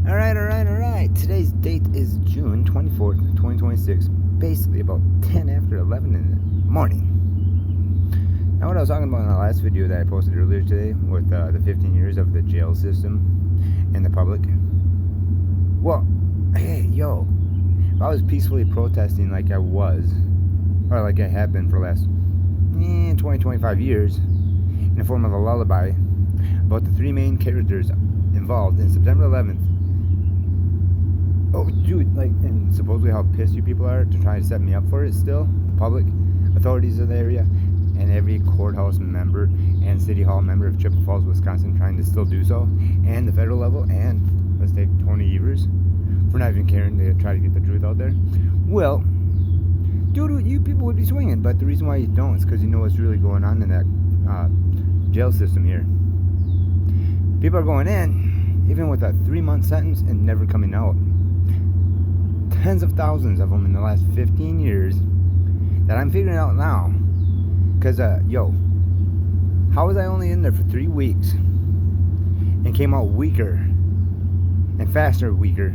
All right. Today's date is June 24th, 2026. Basically about 10 after 11 in the morning. Now, what I was talking about in the last video that I posted earlier today with the 15 years of the jail system and the public. Well, hey, yo, if I was peacefully protesting like I was, or like I have been for the last 20, 25 years, in the form of a lullaby about the three main characters involved in September 11th. Oh, dude, and supposedly how pissed you people are to try to set me up for it still. The public, authorities of the area, and every courthouse member and city hall member of Chippewa Falls, Wisconsin trying to still do so. And the federal level, and let's take Tony Evers for not even caring to try to get the truth out there. Well, dude, you people would be swinging, but the reason why you don't is because you know what's really going on in that jail system here. People are going in, even with a 3-month sentence, and never coming out. Tens of thousands of them in the last 15 years that I'm figuring out now. Because, how was I only in there for 3 weeks and came out weaker and weaker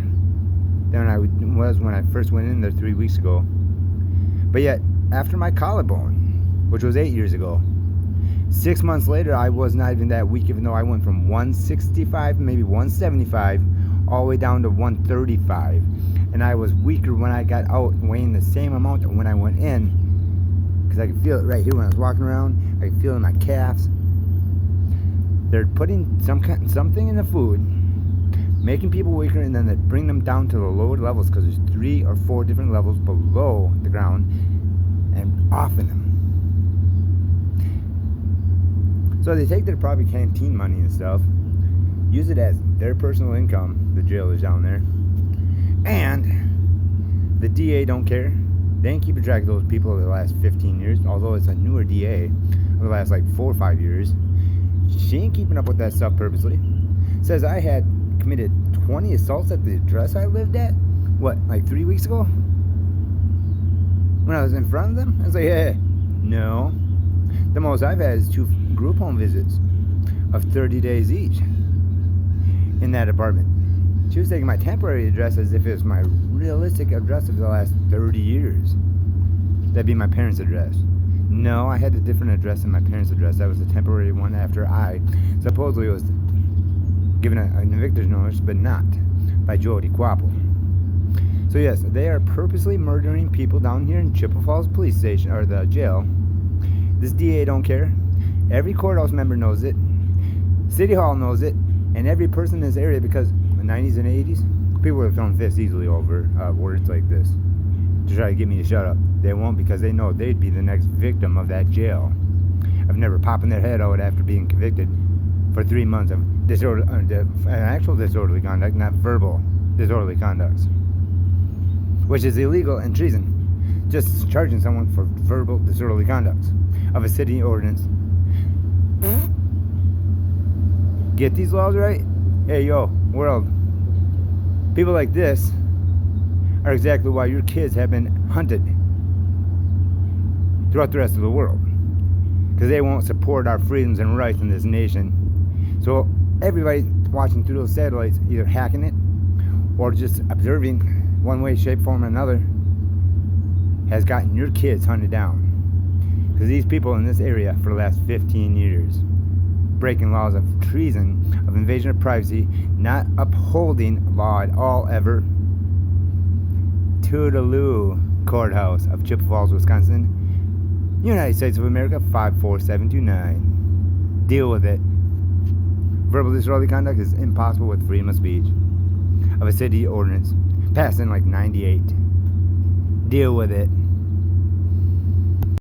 than I was when I first went in there 3 weeks ago? But yet, after my collarbone, which was 8 years ago, 6 months later, I was not even that weak, even though I went from 165, maybe 175, all the way down to 135. And I was weaker when I got out, weighing the same amount when I went in, because I could feel it right here when I was walking around. I could feel it in my calves. They're putting something in the food, making people weaker, and then they bring them down to the lower levels, because there's 3 or 4 different levels below the ground, and off in them. So they take their probably canteen money and stuff, use it as their personal income, the jailers down there, and the DA don't care. They ain't keeping track of those people over the last 15 years, although it's a newer DA over the last 4 or 5 years. She ain't keeping up with that stuff purposely. Says I had committed 20 assaults at the address I lived at, 3 weeks ago? When I was in front of them? I was like, hey, no. The most I've had is 2 group home visits of 30 days each in that apartment. She was taking my temporary address as if it was my realistic address of the last 30 years. That'd be my parents' address. No, I had a different address than my parents' address. That was a temporary one after I supposedly was given an evictor's notice, but not by Jody Quapple. So yes, they are purposely murdering people down here in Chippewa Falls Police Station, or the jail. This DA don't care. Every courthouse member knows it. City Hall knows it. And every person in this area, because in the 90s and 80s, people were throwing fists easily over words like this to try to get me to shut up. They won't, because they know they'd be the next victim of that jail, of never popping their head out after being convicted for 3 months of actual disorderly conduct, not verbal disorderly conduct, which is illegal and treason. Just charging someone for verbal disorderly conduct of a city ordinance. Get these laws right? Hey, yo, world. People like this are exactly why your kids have been hunted throughout the rest of the world. Because they won't support our freedoms and rights in this nation. So everybody watching through those satellites, either hacking it or just observing one way, shape, form, or another, has gotten your kids hunted down. Because these people in this area for the last 15 years, breaking laws of treason, of invasion of privacy, not upholding law at all ever. Toodaloo, Courthouse of Chippewa Falls, Wisconsin, United States of America, 54729. Deal with it. Verbal disorderly conduct is impossible with freedom of speech of a city ordinance passed in 98. Deal with it.